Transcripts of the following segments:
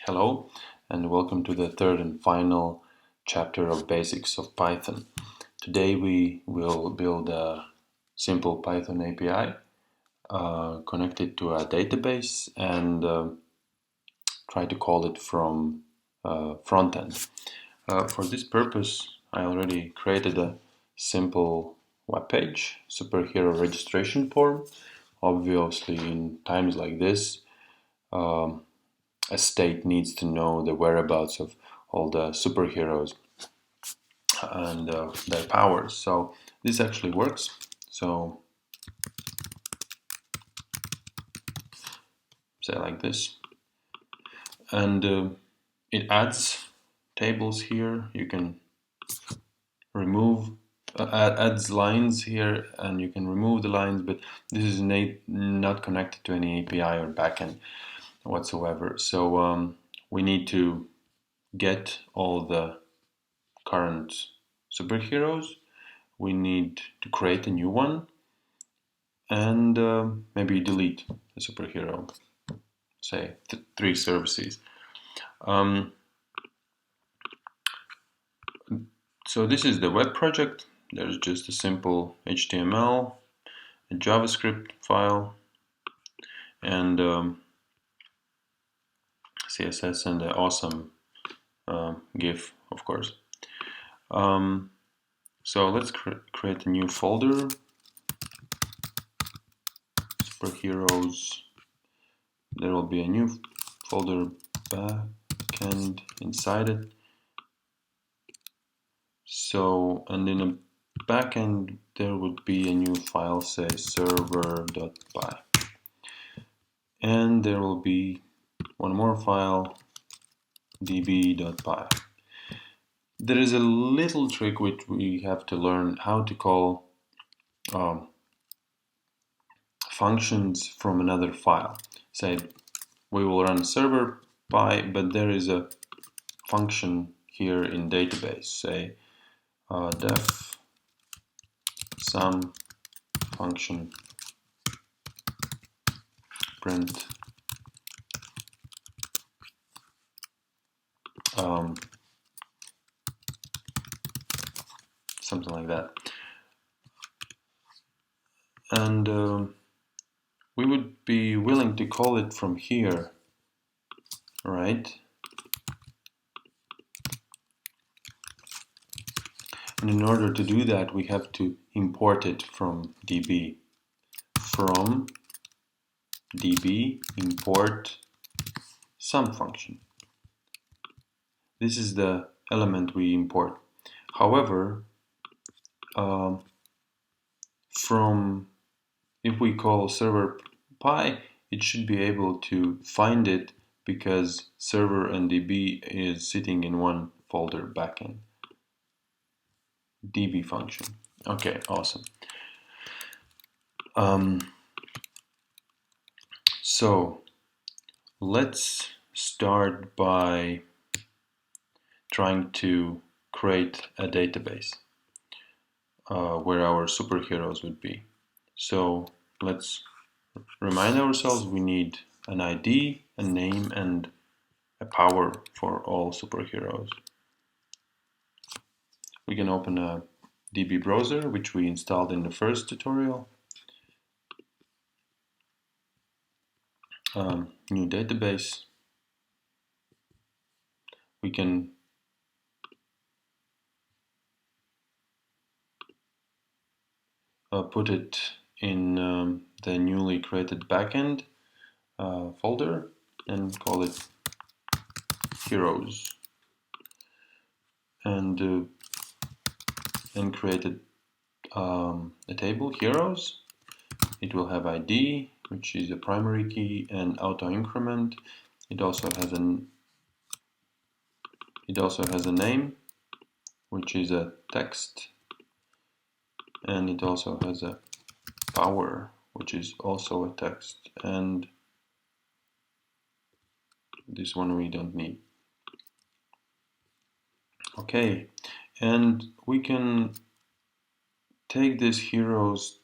Hello, and welcome to the third and final chapter of Basics of Python. Today we will build a simple Python API connected to a database and try to call it from front end. For this purpose, I already created a simple web page, superhero registration form. Obviously, in times like this, a state needs to know the whereabouts of all the superheroes and their powers. So this actually works. So say like this, and it adds tables here. You can remove adds lines here, and you can remove the lines, but this is not connected to any API or backend whatsoever. So we need to get all the current superheroes. We need to create a new one and maybe delete a superhero, say 3 services. So this is the web project. There's just a simple HTML, a JavaScript file, and CSS, and an awesome GIF, of course. So let's create a new folder, superheroes. There will be a new folder, backend, inside it. So, and in a backend, there would be a new file, say server.py. And there will be one more file, db.py. There is a little trick which we have to learn how to call functions from another file. Say we will run server.py, but there is a function here in database, say def sum function print something like that, and we would be willing to call it from here, right? And in order to do that, we have to import it from DB. From DB import sum function. This is the element we import. However, if we call server pi, it should be able to find it because server and DB is sitting in one folder backend. DB function. Okay, awesome. So let's start by trying to create a database where our superheroes would be. So let's remind ourselves we need an ID, a name, and a power for all superheroes. We can open a DB browser, which we installed in the first tutorial. New database. We can put it in the newly created backend folder and call it heroes, and created a table heroes. It will have ID, which is a primary key, and auto increment. It also has a name, which is a text, and it also has a power, which is also a text, and this one we don't need. Okay, and we can take this heroes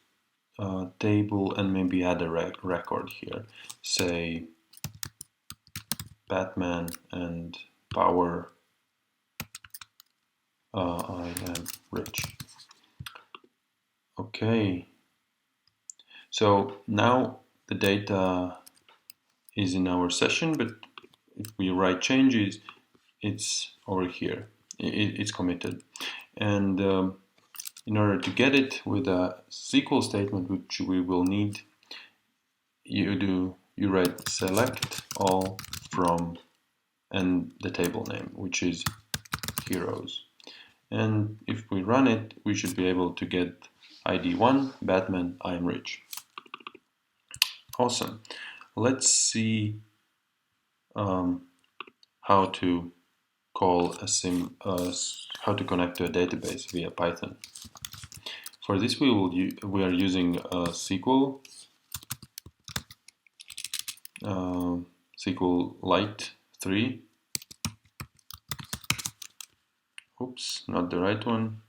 table and maybe add a record here, say Batman and power I am rich. Okay, so now the data is in our session, but if we write changes, it's over here. It's committed. And in order to get it with a SQL statement, which we will need, you write select all from and the table name, which is heroes. And if we run it, we should be able to get ID 1, Batman, I am rich. Awesome. Let's see how to call how to connect to a database via Python. For this, we are using SQL Lite 3. Oops, not the right one.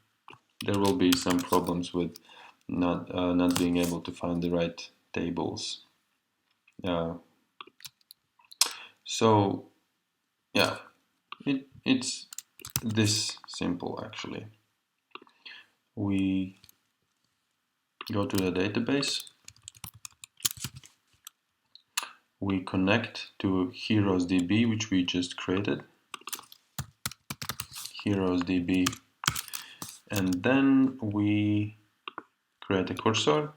There will be some problems with not being able to find the right tables. So yeah, it's this simple actually. We go to the database, we connect to Heroes DB, which we just created, Heroes DB, and then we create a cursor,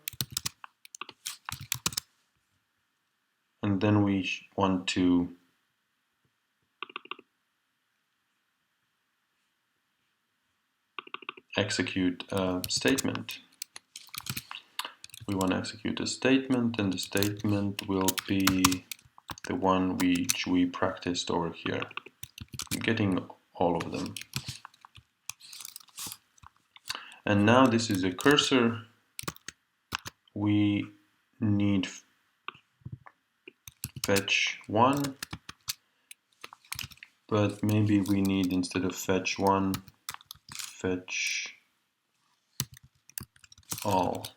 and then we want to execute a statement. We want to execute a statement, and the statement will be the one which we practiced over here. I'm getting all of them. And now this is a cursor. We need fetch 1, but maybe we need, instead of fetch 1, fetch all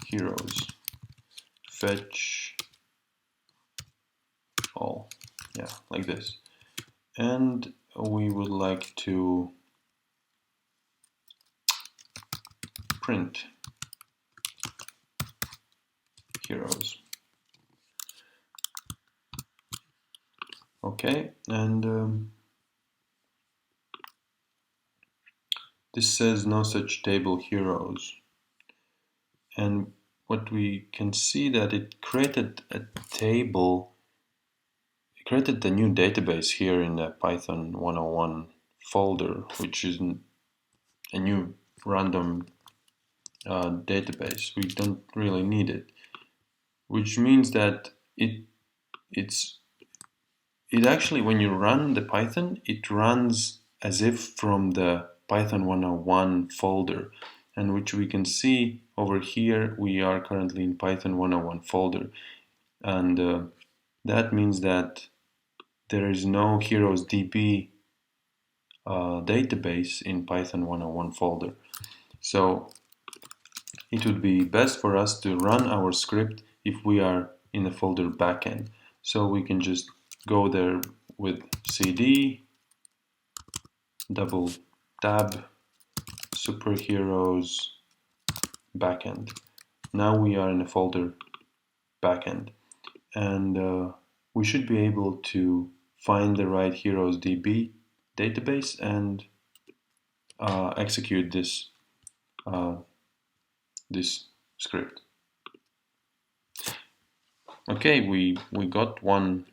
heroes. Fetch all, yeah, like this. And we would like to print heroes. Okay, and this says no such table heroes. And what we can see that it created a table, it created the new database here in the Python 101 folder, which is a new random database. We don't really need it, which means that it actually, when you run the Python, it runs as if from the Python 101 folder, and which we can see over here. We are currently in Python 101 folder, and that means that there is no Heroes DB database in Python 101 folder. So it would be best for us to run our script if we are in the folder backend. So we can just go there with cd double tab superheroes backend. Now we are in the folder backend, and we should be able to find the right Heroes DB database and execute this this script. Okay, we got one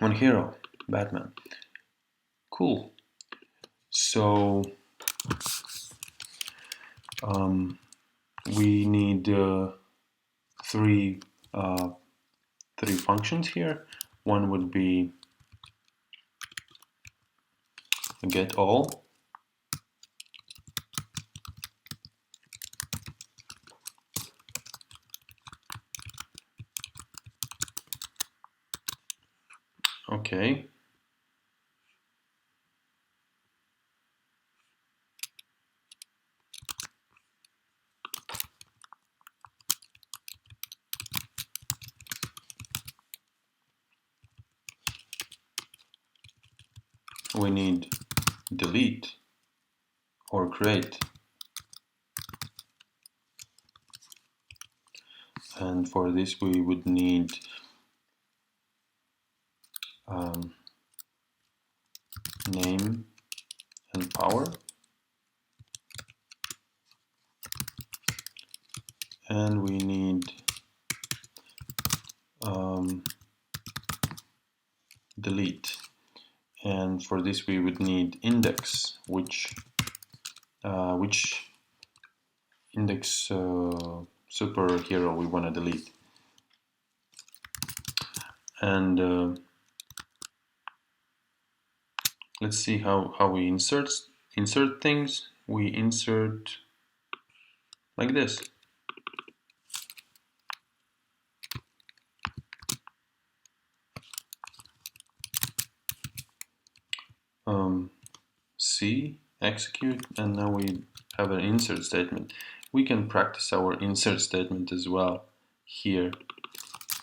hero, Batman. Cool. So we need three functions here. One would be get all. Okay. we need delete or create. And for this we would need name and power, and we need delete, and for this we would need index, which index superhero we want to delete. And let's see how we insert things. We insert like this. C, execute, and now we have an insert statement. We can practice our insert statement as well here.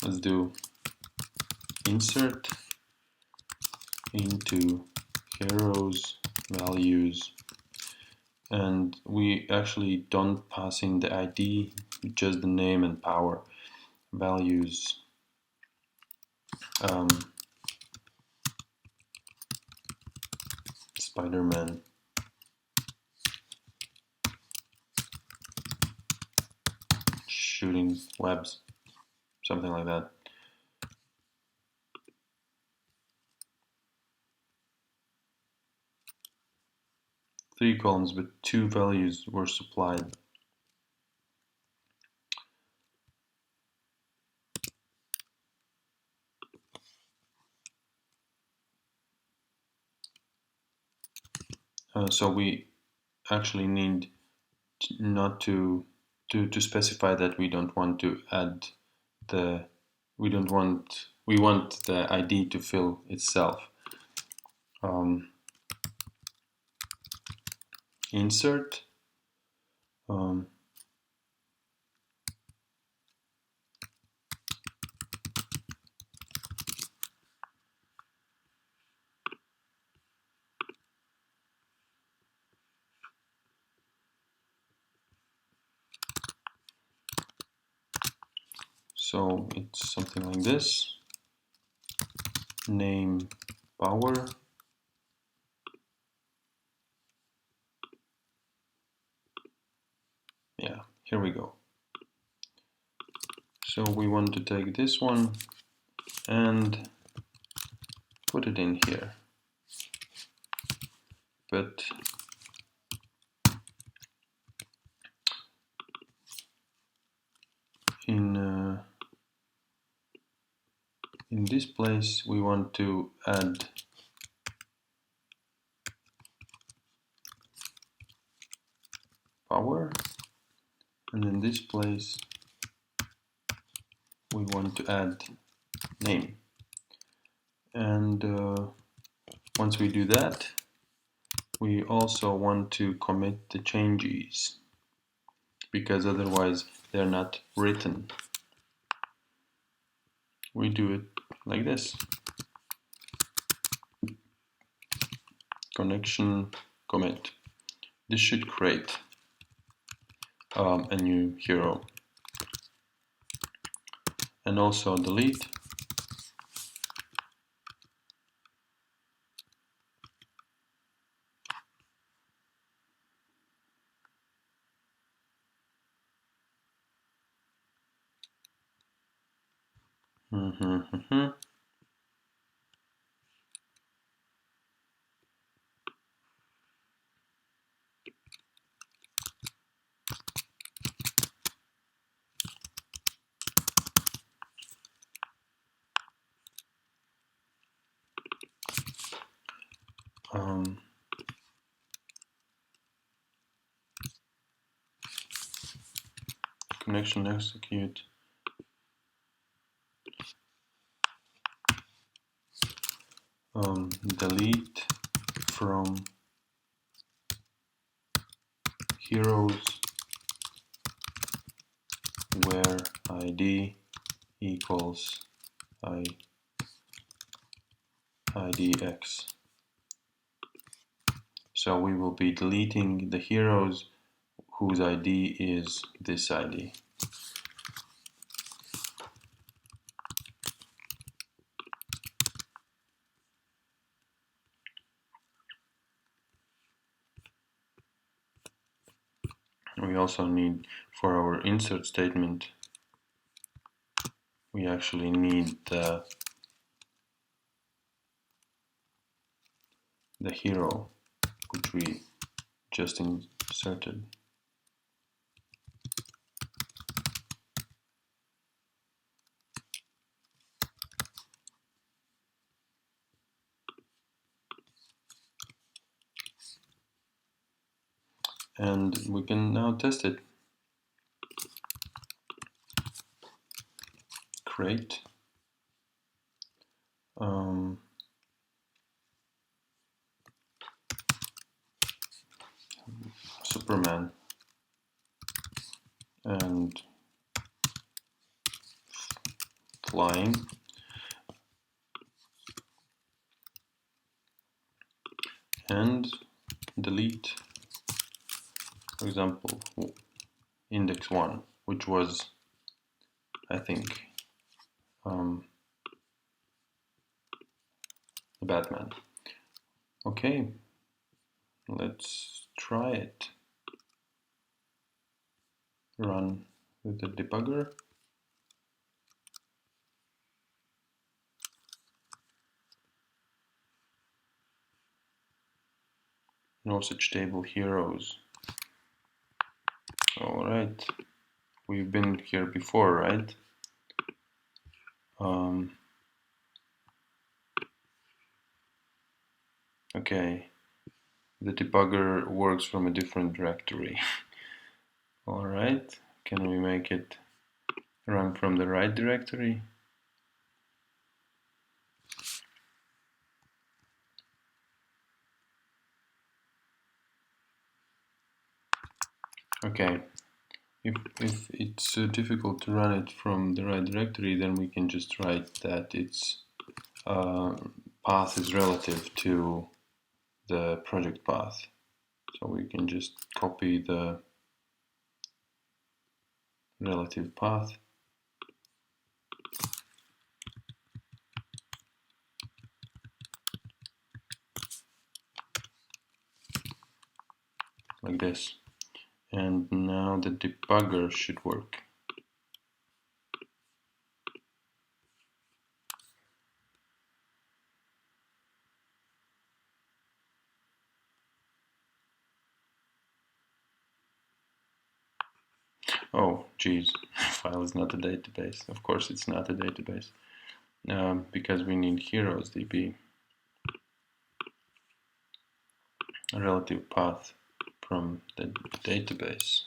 Let's do insert into heroes values, and we actually don't pass in the ID, just the name and power. Values Spider-Man shooting webs, something like that. Three columns, but two values were supplied. So we actually need not to specify that we don't want to add we want the ID to fill itself. Insert so it's something like this. Name power, yeah, here we go. So we want to take this one and put it in here, but in this place we want to add power, and in this place we want to add name. And once we do that, we also want to commit the changes, because otherwise they're not written. We do it like this. Connection commit. This should create a new hero. And also delete. Connection execute. Delete from heroes where ID equals IDX. So we will be deleting the heroes whose ID is this ID. We also need, for our insert statement, we actually need the hero which we just inserted. And we can now test it. Create Superman and flying, and delete, for example, index 1, which was, I think, Batman. Okay, let's try it. Run with the debugger. No such table heroes. Alright, we've been here before, right? Okay, the debugger works from a different directory. Alright, can we make it run from the right directory? Okay, if it's difficult to run it from the right directory, then we can just write that its path is relative to the project path. So we can just copy the relative path like this. And now the debugger should work. Oh, geez, file is not a database. Of course it's not a database, because we need heroes DB, a relative path from the database.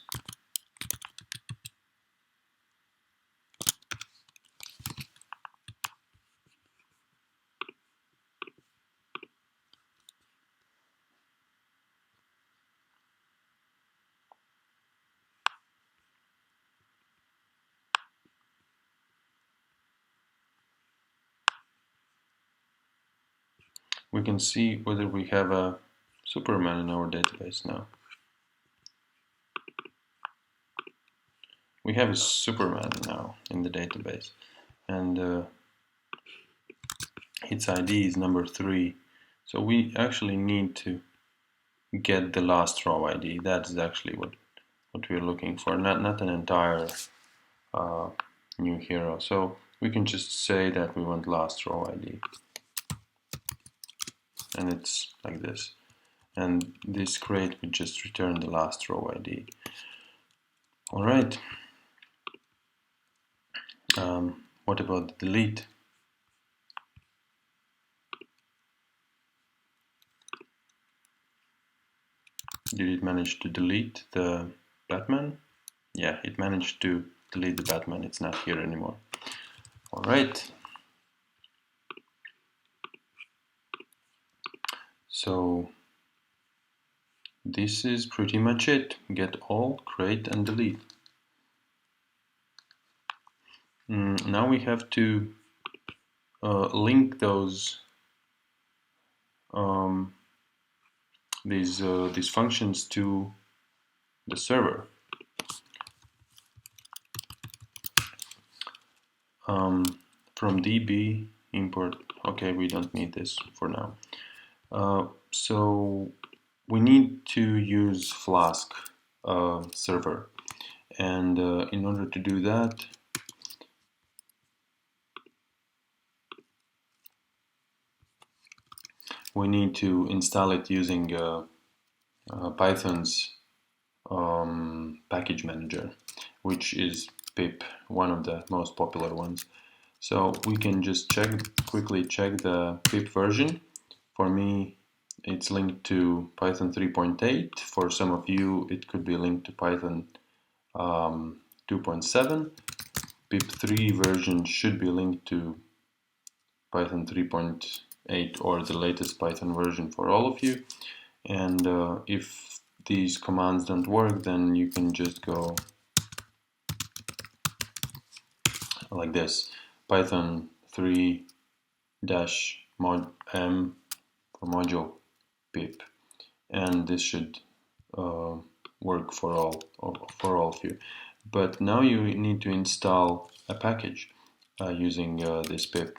We can see whether we have a Superman in our database now. We have a Superman now in the database, and its ID is number 3. So we actually need to get the last row ID. That is actually what we're looking for, not an entire new hero. So we can just say that we want last row ID, and it's like this. And this crate would just return the last row ID. All right. What about the delete? Did it manage to delete the Batman? Yeah, it managed to delete the Batman. It's not here anymore. All right. So this is pretty much it. Get all, create, and delete. Now we have to link those these functions to the server. From DB import. Okay, we don't need this for now. So we need to use Flask server, and in order to do that, we need to install it using Python's package manager, which is pip, one of the most popular ones. So we can just quickly check the pip version. For me, it's linked to Python 3.8. For some of you, it could be linked to Python 2.7. pip 3 version should be linked to Python 3.8 or the latest Python version for all of you. And if these commands don't work, then you can just go like this: Python 3 -mod m for module pip, and this should work for all of you. But now you need to install a package using this pip,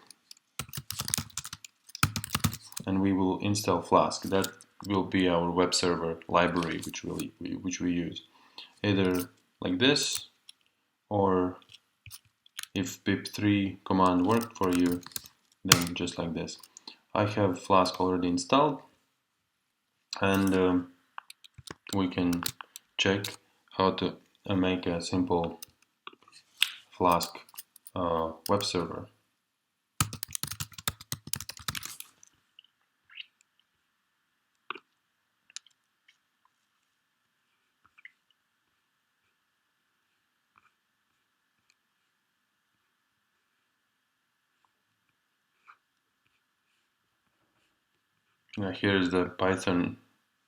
and we will install Flask. That will be our web server library, which we use either like this, or if pip3 command worked for you, then just like this. I have Flask already installed, and we can check how to make a simple Flask web server. Now here's the Python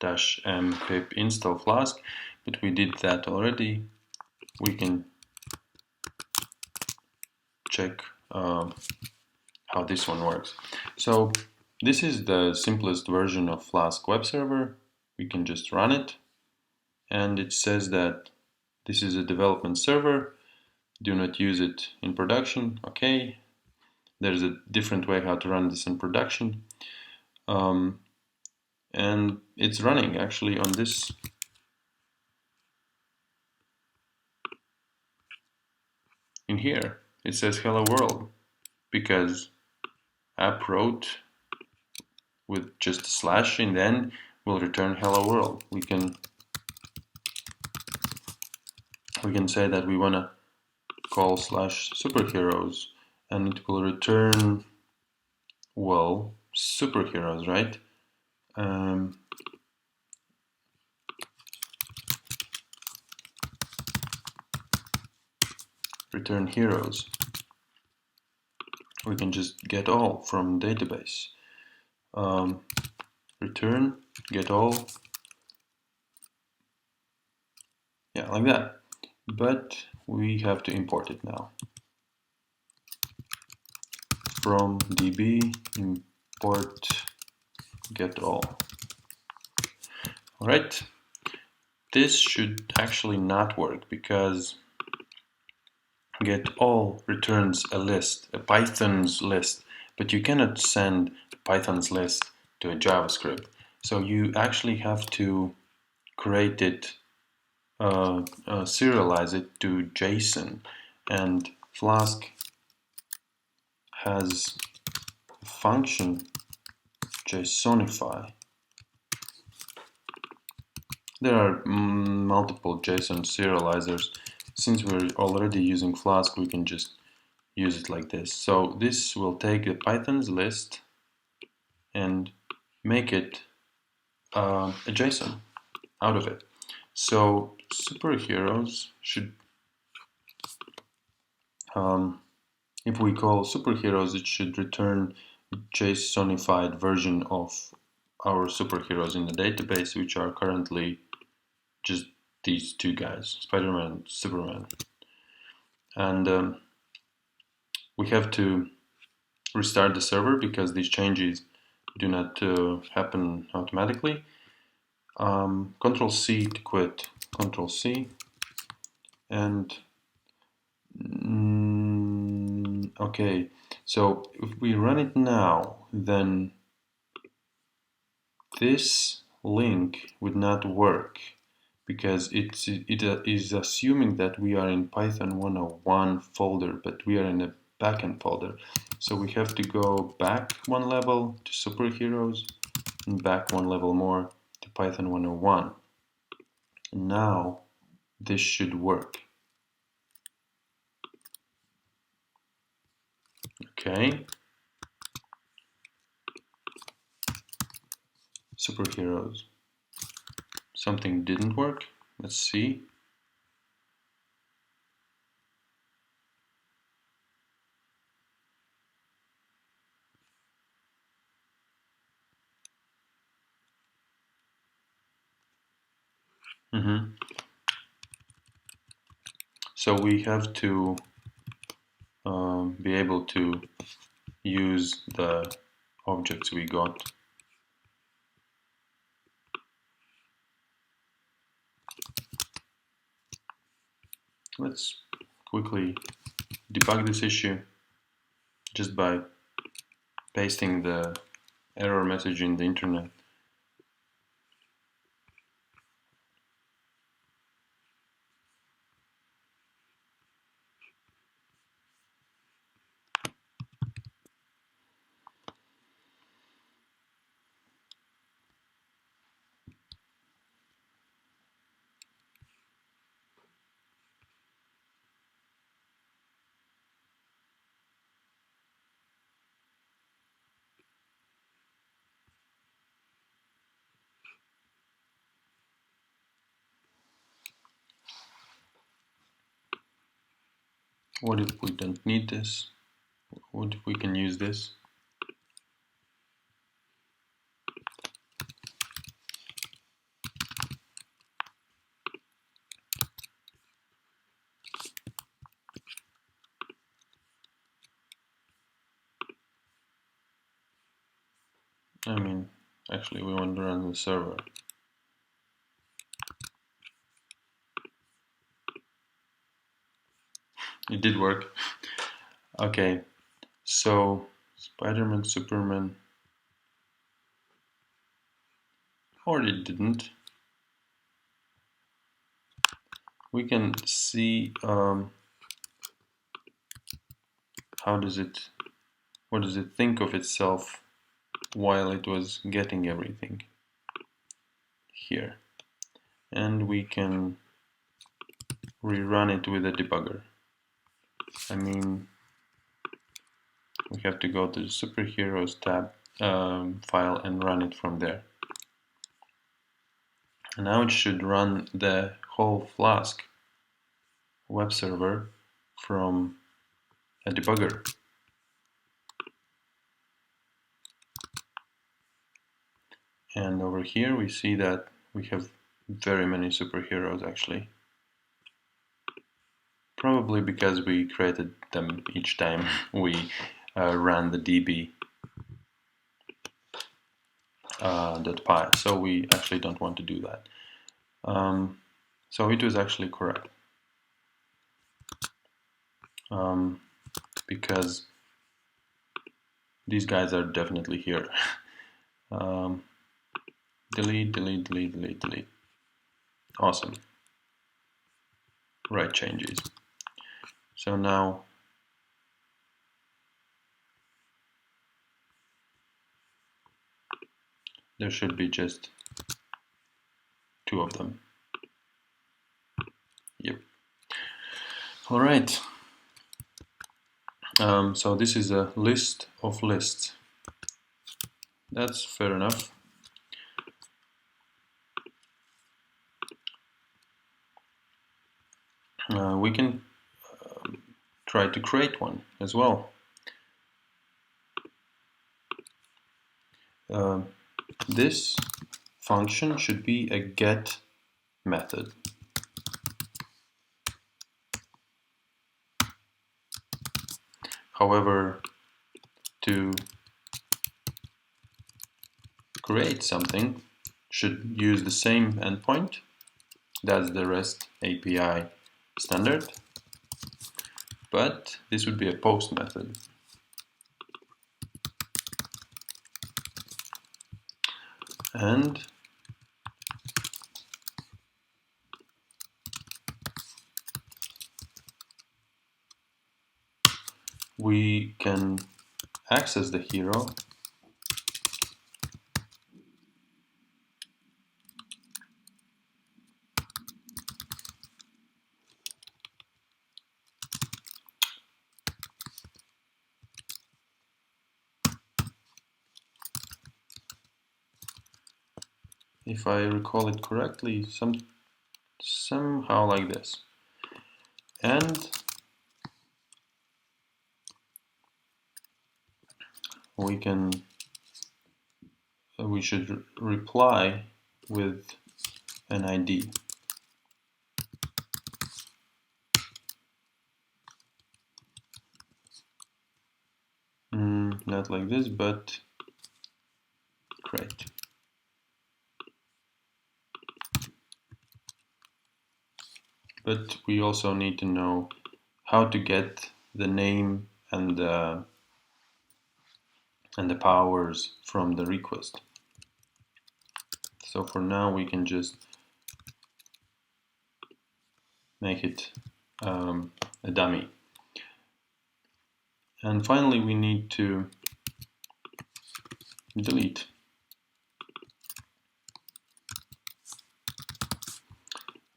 -m pip install Flask, but we did that already. We can check how this one works. So this is the simplest version of Flask web server. We can just run it, and it says that this is a development server. Do not use it in production. Okay, there's a different way how to run this in production. And it's running actually on this. In here, it says hello world, because app wrote with just a slash in the end will return hello world. We can say that we want to call /superheroes, and it will return, well, superheroes, right? Return heroes. We can just get all from database. Return, get all. Yeah, like that. But we have to import it now. From db import get all. Alright, this should actually not work, because get all returns a list, a Python's list, but you cannot send Python's list to a JavaScript. So you actually have to create it, serialize it to JSON, and Flask has a function JSONify. There are multiple JSON serializers. Since we're already using Flask, we can just use it like this. So this will take a Python's list and make it a JSON out of it. So superheroes should, if we call superheroes, it should return JSONified version of our superheroes in the database, which are currently just these two guys, Spider-Man and Superman. And we have to restart the server because these changes do not happen automatically. Control C to quit. Control C. And okay, so if we run it now, then this link would not work because it is assuming that we are in Python 101 folder, but we are in a backend folder. So we have to go back one level to superheroes and back one level more to Python 101. And now this should work. Okay. Superheroes. Something didn't work. Let's see. So we have to be able to use the objects we got. Let's quickly debug this issue just by pasting the error message in the internet. What if we don't need this? What if we can use this? I mean, actually we want to run the server. It did work. Okay, so Spider-Man, Superman, or it didn't. We can see what does it think of itself while it was getting everything here. And we can rerun it with a debugger. I mean, we have to go to the superheroes tab file and run it from there. And now it should run the whole Flask web server from a debugger. And over here we see that we have very many superheroes actually. Probably because we created them each time we ran the db.py. So we actually don't want to do that. So it was actually correct. Because these guys are definitely here. Delete, delete, delete, delete, delete. Awesome. Right changes. So now there should be just 2 of them. Yep. All right. So this is a list of lists. That's fair enough. We can try to create one as well. This function should be a get method. However, to create something, should use the same endpoint. That's the REST API standard. But this would be a post method. And we can access the hero if I recall it correctly, somehow like this. And we should reply with an ID. Not like this, but great. But we also need to know how to get the name and the powers from the request. So for now we can just make it a dummy. And finally we need to delete.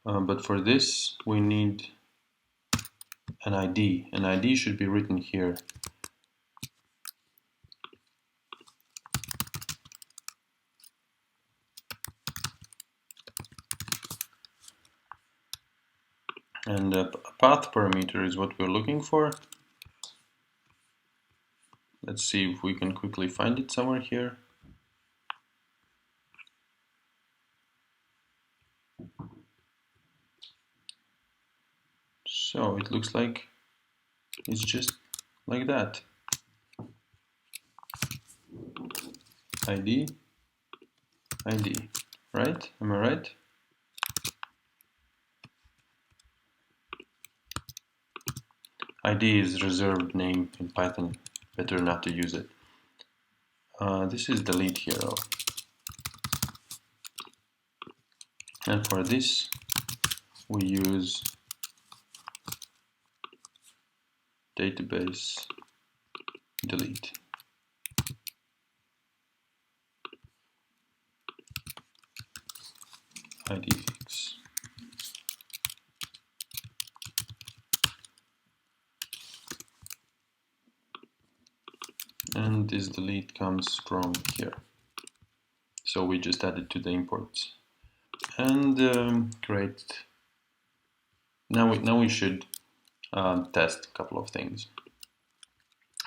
But for this we need an ID. An ID should be written here. And a path parameter is what we're looking for. Let's see if we can quickly find it somewhere here. So it looks like it's just like that. ID, ID, right? Am I right? ID is reserved name in Python. Better not to use it. This is delete hero. And for this, we use database delete. ID fix. And this delete comes from here. So we just add it to the imports. And great. Now we should test a couple of things.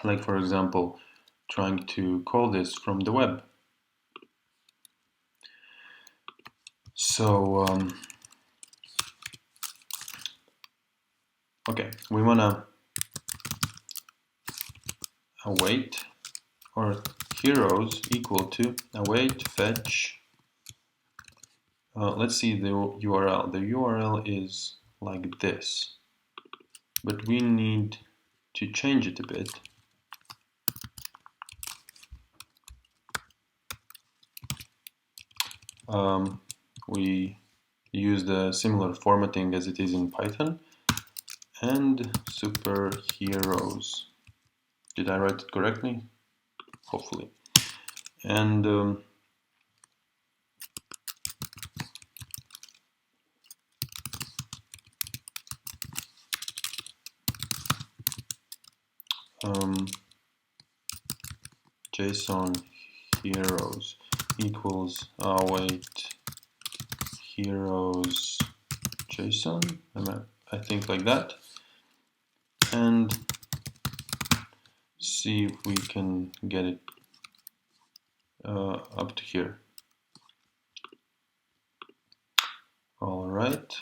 Like for example, trying to call this from the web. So okay, we wanna await or heroes equal to await fetch. Let's see the URL. The URL is like this, but we need to change it a bit. We use the similar formatting as it is in Python, and superheroes. Did I write it correctly? Hopefully. And JSON heroes equals await heroes JSON. I think like that. And see if we can get it up to here. All right.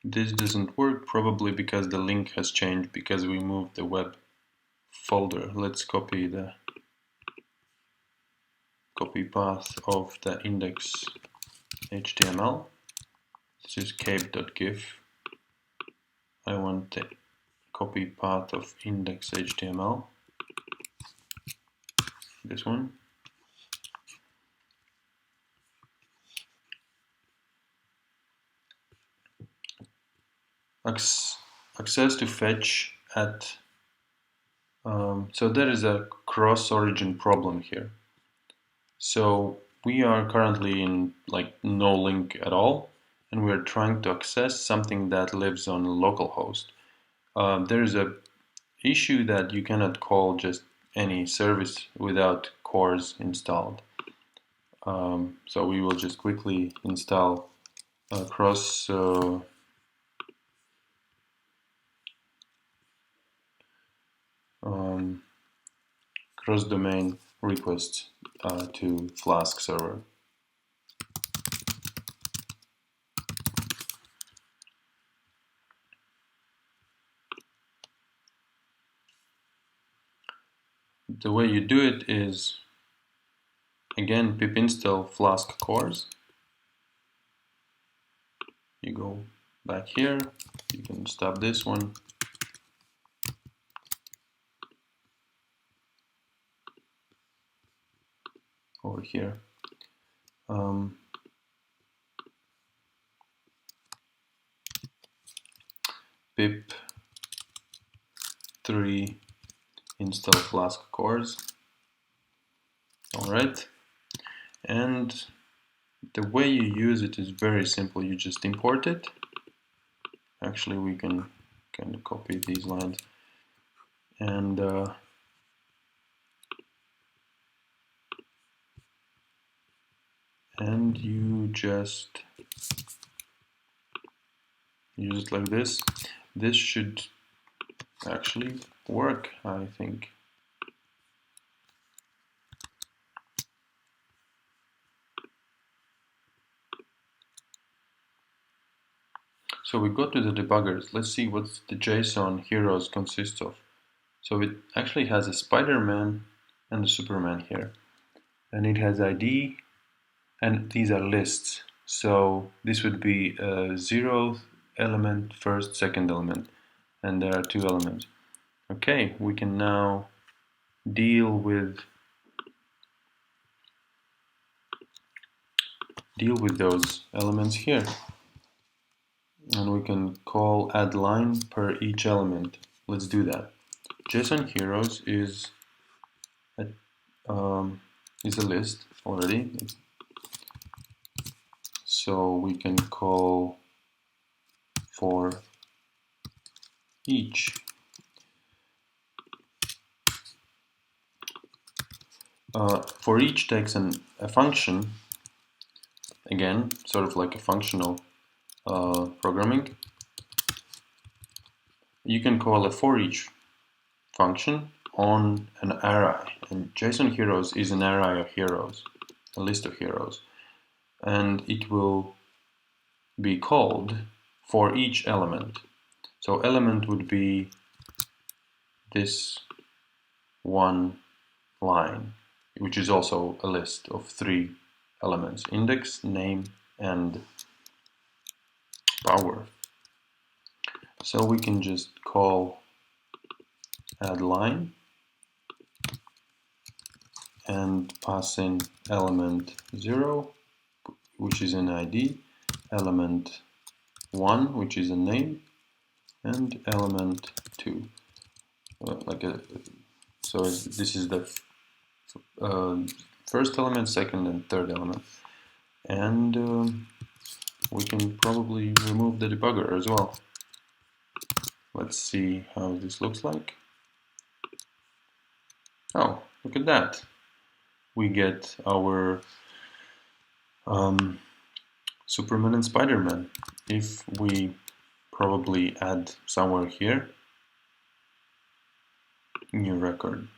This doesn't work, probably because the link has changed, because we moved the web folder. Let's copy the path of the index HTML. This is cape.gif. I want the copy path of index HTML. This one. Access to fetch at so there is a cross-origin problem here. So we are currently in like no link at all, and we are trying to access something that lives on localhost. There is a issue that you cannot call just any service without cores installed. So we will just quickly install cross cross-domain requests to Flask Server. The way you do it is, again, pip install Flask cores. You go back here, you can stop this one. Over here. Pip 3 install Flask cores. Alright. And the way you use it is very simple. You just import it. Actually, we can kind of copy these lines. And you just use it like this. This should actually work, I think. So we go to the debuggers. Let's see what the JSON heroes consists of. So it actually has a Spider-Man and a Superman here. And it has ID, and these are lists. So this would be a 0th element, first, second element. And there are 2 elements. Okay, we can now deal with those elements here. And we can call add line per each element. Let's do that. JSON heroes is a list already. So we can call for each. For each takes a function, again, sort of like a functional programming. You can call a for each function on an array, and JSON heroes is an array of heroes, a list of heroes, and it will be called for each element. So element would be this one line, which is also a list of 3 elements: index, name, and power. So we can just call add line and pass in element 0, which is an ID, element 1, which is a name, and element 2. So this is the first element, second, and third element. And we can probably remove the debugger as well. Let's see how this looks like. Oh, look at that. We get our Superman and Spider-Man. If we probably add somewhere here, new record.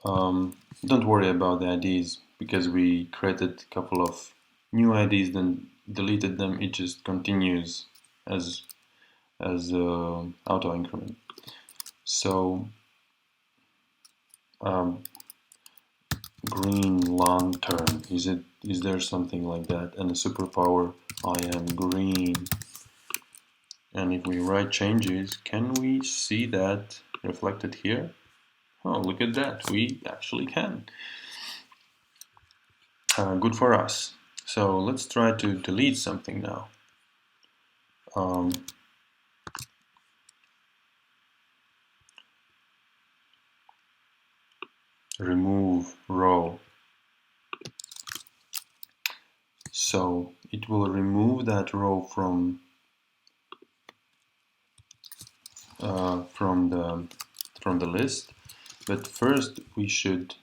Don't worry about the IDs, because we created a couple of new IDs, then deleted them. It just continues as auto increment. So green long term, is there something like that? And a superpower, I am green. And if we write changes, can we see that reflected here? Oh, look at that, we actually can. Good for us. So let's try to delete something now. Remove row. So it will remove that row from the list, but first we should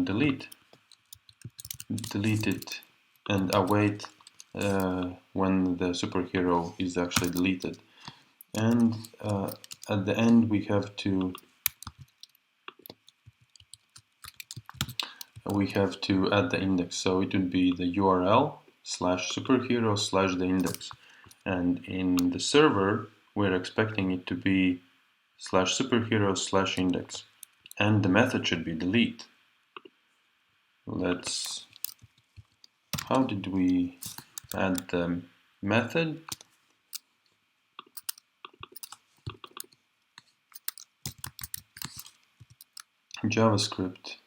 delete it and await when the superhero is actually deleted. And at the end we have to add the index. So it would be the URL /superhero/ the index. And in the server, we're expecting it to be /superhero/ index. And the method should be delete. How did we add the method? JavaScript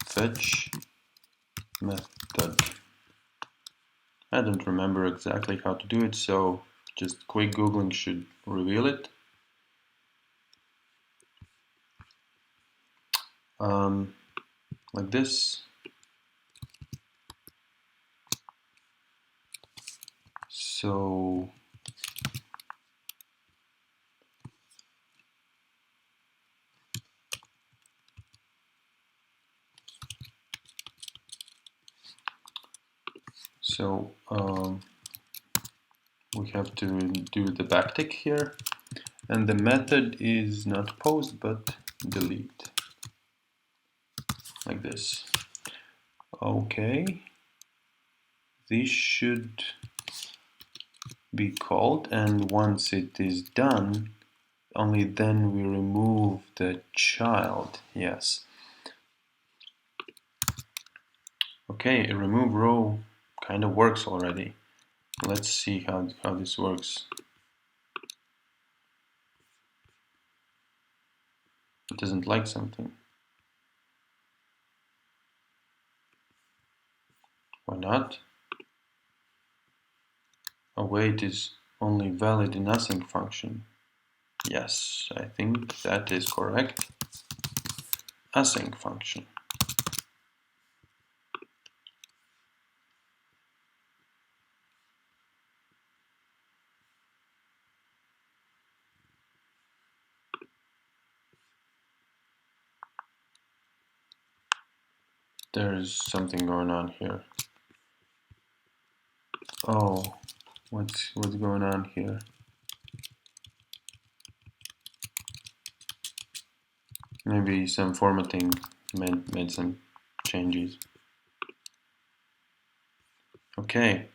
fetch method. I don't remember exactly how to do it, so just quick Googling should reveal it. Like this. So we have to do the backtick here, and the method is not post but delete, like this. Okay, this should be called, and once it is done, only then we remove the child. Yes. Okay, remove row kind of works already. Let's see how this works. It doesn't like something. Why not? Await is only valid in async function. Yes, I think that is correct. Async function. There's something going on here. Oh, what's going on here? Maybe some formatting made some changes. Okay.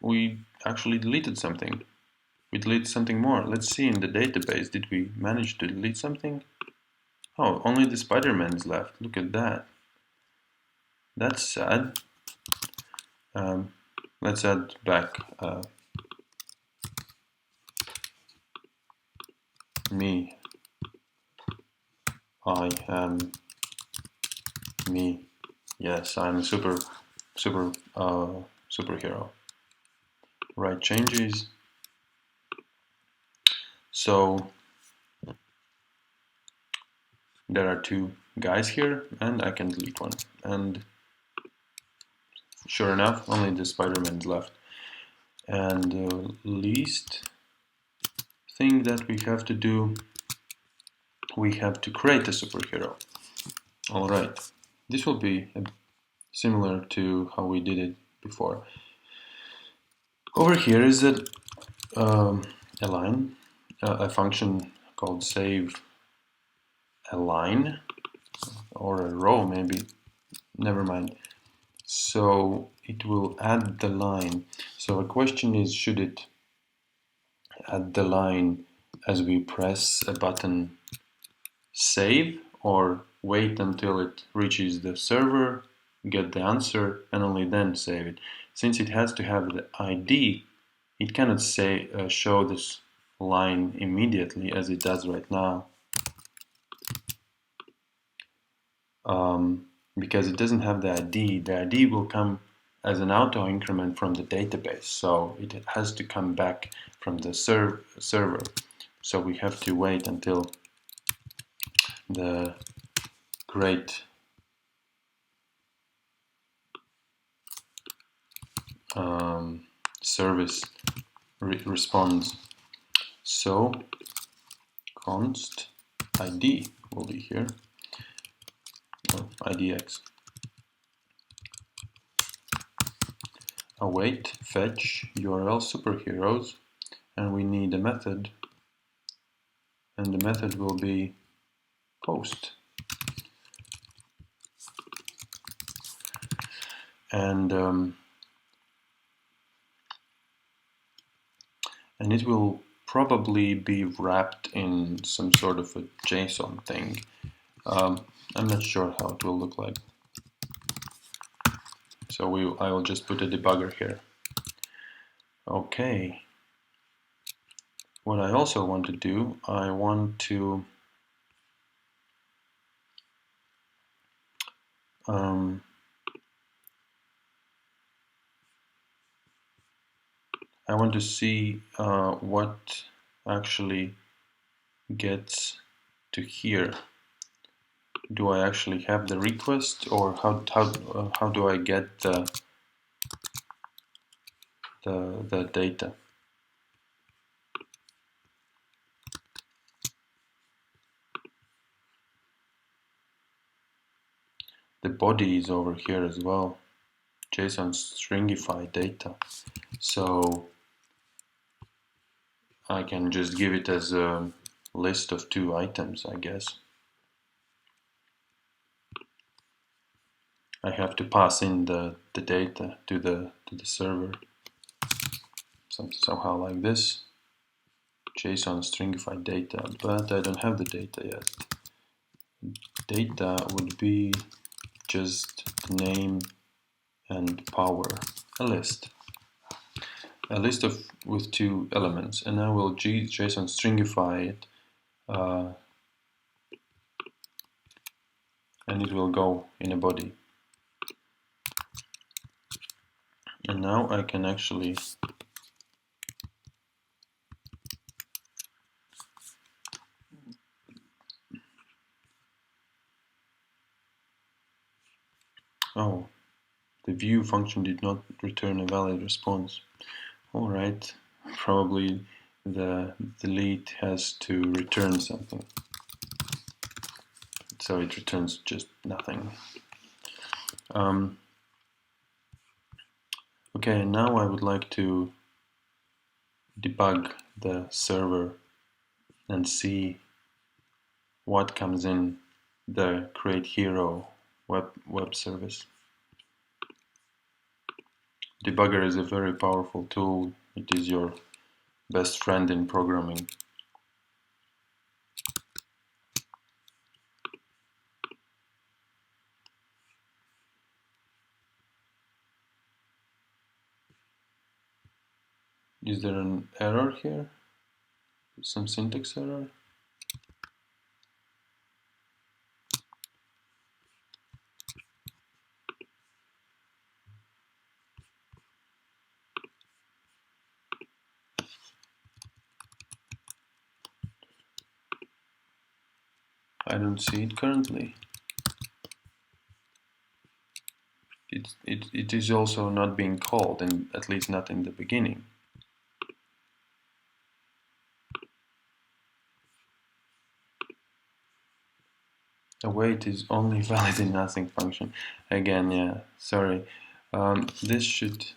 We actually deleted something. We deleted something more. Let's see in the database, did we manage to delete something? Oh, only the Spider-Man is left. Look at that. That's sad. Let's add back me. I am me. Yes, I'm a superhero. Write changes. So there are two guys here, and I can delete one. And sure enough, only the Spider-Man is left. And the least thing that we have to do, we have to create a superhero. All right, this will be similar to how we did it before. Over here is a line, a function called save a line, or a row maybe. never mind. So it will add the line. So the question is, should it add the line as we press a button save, or wait until it reaches the server, get the answer, and only then save it? Since it has to have the ID, it cannot show this line immediately as it does right now, because it doesn't have the ID. The ID will come as an auto increment from the database, so it has to come back from the server. So we have to wait until the great service responds. So const ID will be here, IDX. Await fetch URL superheroes, and we need a method, and the method will be post. And it will probably be wrapped in some sort of a JSON thing. I'm not sure how it will look like. So I will just put a debugger here. Okay. What I also want to do, I want to see what actually gets to here. Do I actually have the request, or how do I get the data? The body is over here as well. JSON stringify data. So I can just give it as a list of 2 items, I guess. I have to pass in the data to the server. Somehow like this. JSON stringify data, but I don't have the data yet. Data would be just the name and power, a list with 2 elements, and I will JSON stringify it, and it will go in a body. And now I can actually the view function did not return a valid response. Alright, probably the delete has to return something. So it returns just nothing. Okay, now I would like to debug the server and see what comes in the create hero web service. Debugger is a very powerful tool. It is your best friend in programming. Is there an error here? Some syntax error? I don't see it currently. It is also not being called, and at least not in the beginning. Await is only valid in nothing function. Again, yeah, sorry. This should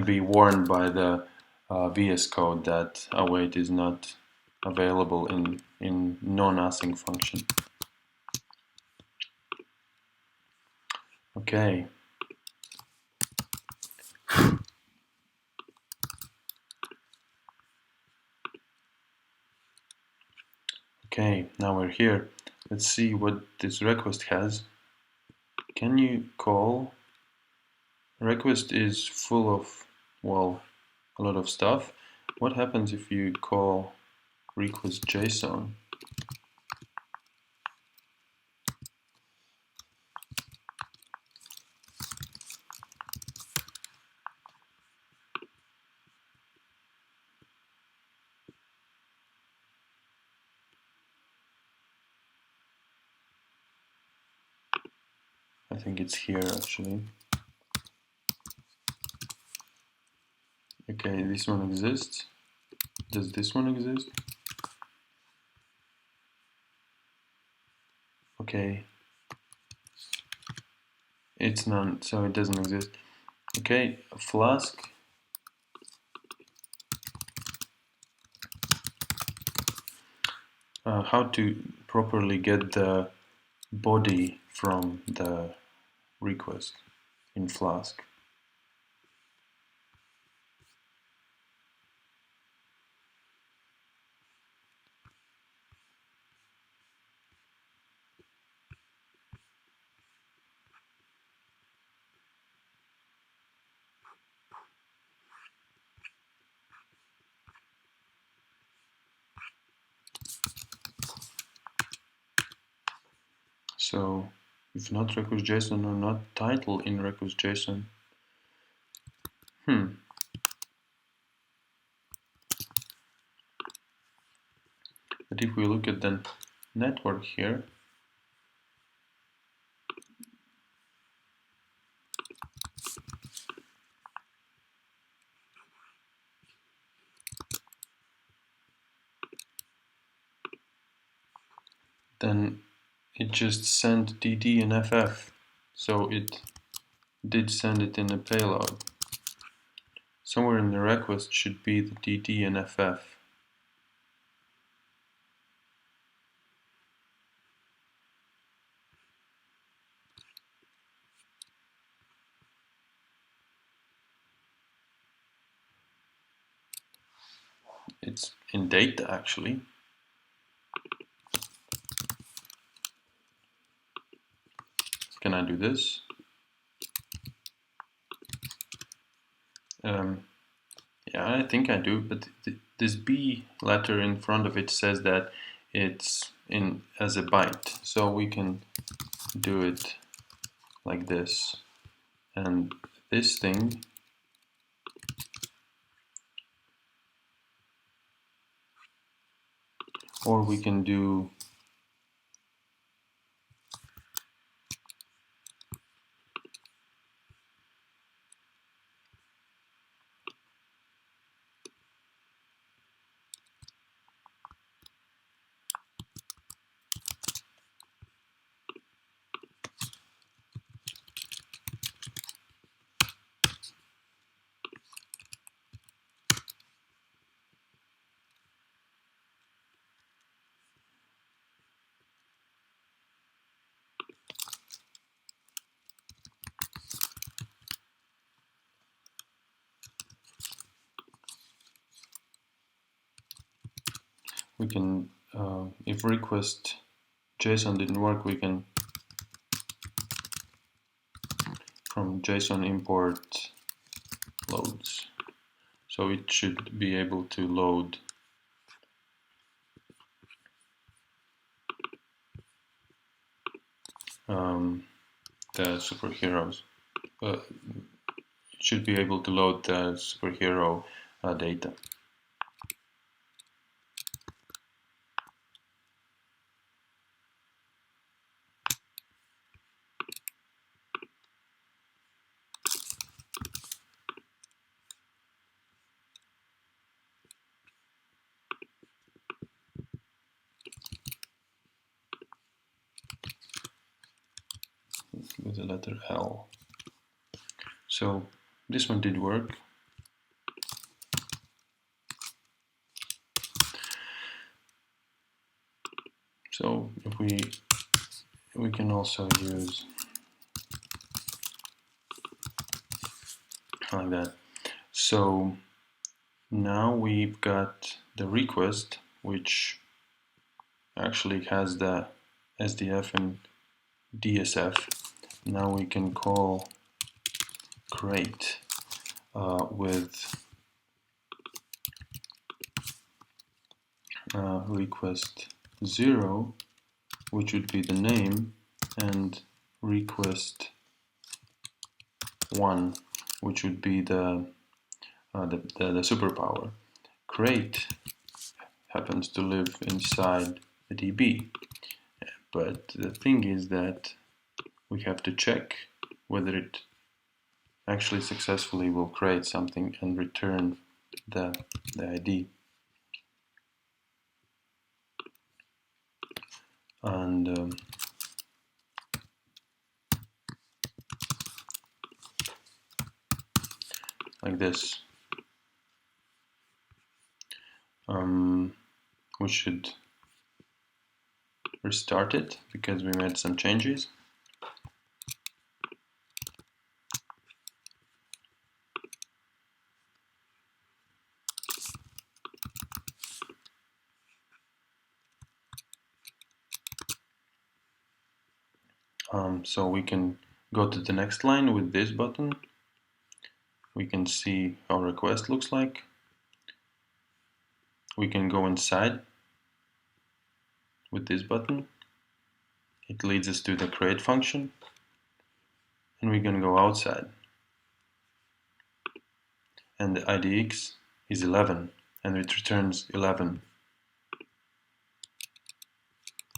be warned by the VS Code that await is not available in no-nothing function. Okay. Okay, now we're here. Let's see what this request has. Can you call? Request is full of, well, a lot of stuff. What happens if you call request JSON? I think it's here actually. Okay, this one exists. Does this one exist? Okay. It's none, so it doesn't exist. Okay, Flask. How to properly get the body from the request in Flask. So if not request JSON or not title in request JSON. But if we look at the network here, then it just sent DD and FF. So it did send it in a payload. Somewhere in the request should be the DD and FF. It's in data actually. Can I do this? Yeah, I think I do, but this B letter in front of it says that it's in as a byte. So we can do it like this. And this thing, or we can do we can if request JSON didn't work, we can from JSON import loads. So it should be able to load the superheroes. It should be able to load the superhero data. With the letter L. So this one did work. So if we can also use like that. So now we've got the request, which actually has the SDF and DSF. Now we can call create with request 0, which would be the name, and request 1, which would be the superpower. Create happens to live inside a DB, but the thing is that we have to check whether it actually successfully will create something and return the ID. And like this. We should restart it because we made some changes. So we can go to the next line with this button. We can see how request looks like. We can go inside with this button. It leads us to the create function. And we can go outside. And the IDX is 11, and it returns 11.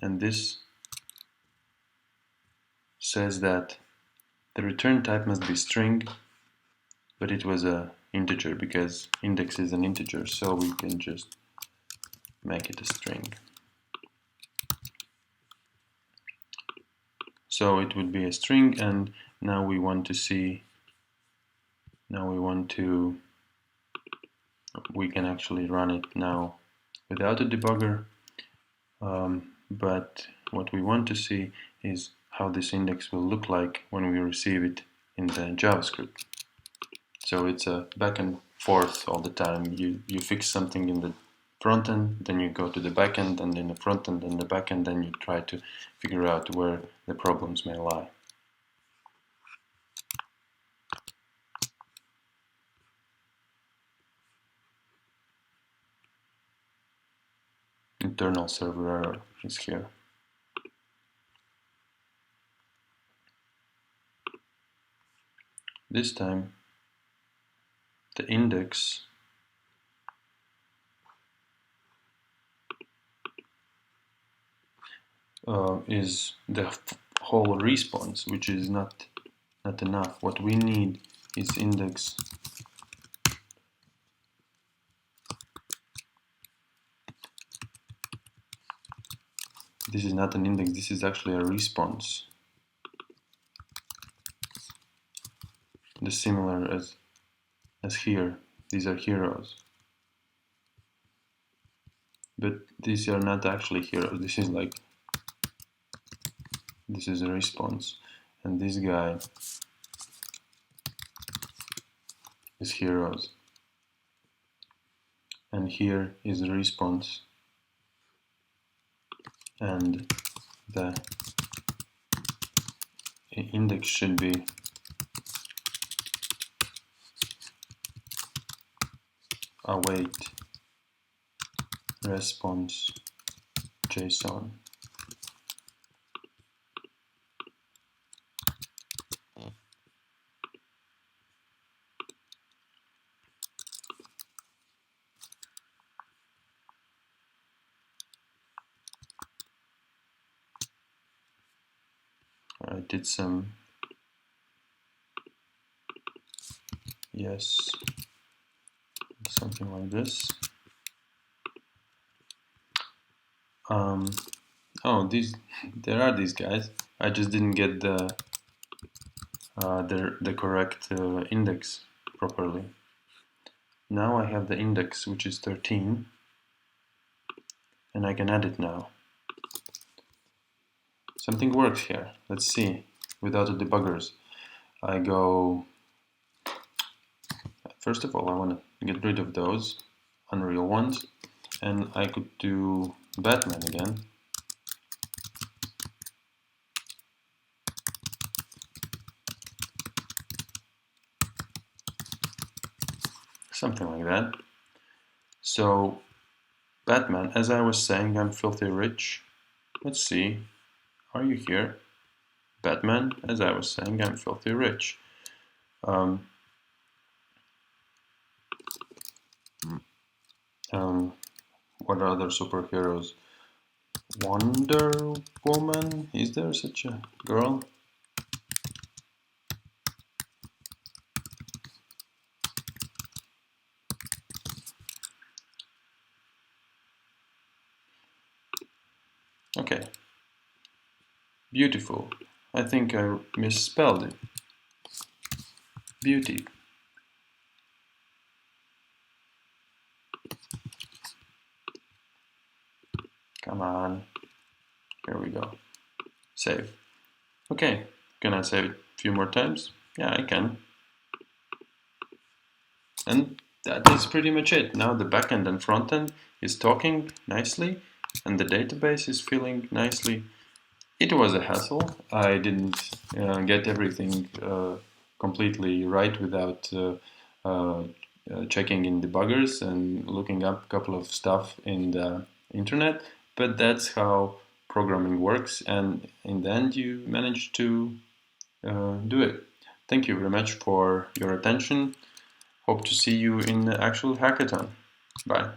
And this says that the return type must be string, but it was an integer because index is an integer, so we can just make it a string. So it would be a string, and now we want to see, we can actually run it now without a debugger, but what we want to see is how this index will look like when we receive it in the JavaScript. So it's a back and forth all the time. You fix something in the front end, then you go to the back end, and in the front end and the back end, then you try to figure out where the problems may lie. Internal server error is here. This time the index is the whole response, which is not enough. What we need is index this is not an index, this is actually a response. The similar as here, these are heroes. But these are not actually heroes, this is a response. And this guy is heroes. And here is a response. And the index should be await response JSON. I did some yes, something like this. Oh, there are these guys. I just didn't get the correct index properly. Now I have the index, which is 13, and I can add it now. Something works here. Let's see. Without the debuggers, I go First of all, I want to get rid of those unreal ones, and I could do Batman again. Something like that. So, Batman, as I was saying, I'm filthy rich. Let's see. Are you here? Batman, as I was saying, I'm filthy rich. What are other superheroes? Wonder Woman? Is there such a girl? Okay. Beautiful. I think I misspelled it. Beauty. Come on. Here we go. Save. Okay. Can I save it a few more times? Yeah, I can. And that is pretty much it. Now the backend and frontend is talking nicely and the database is feeling nicely. It was a hassle. I didn't get everything completely right without checking in debuggers and looking up a couple of stuff in the internet, but that's how programming works, and in the end you managed to do it. Thank you very much for your attention. Hope to see you in the actual hackathon. Bye.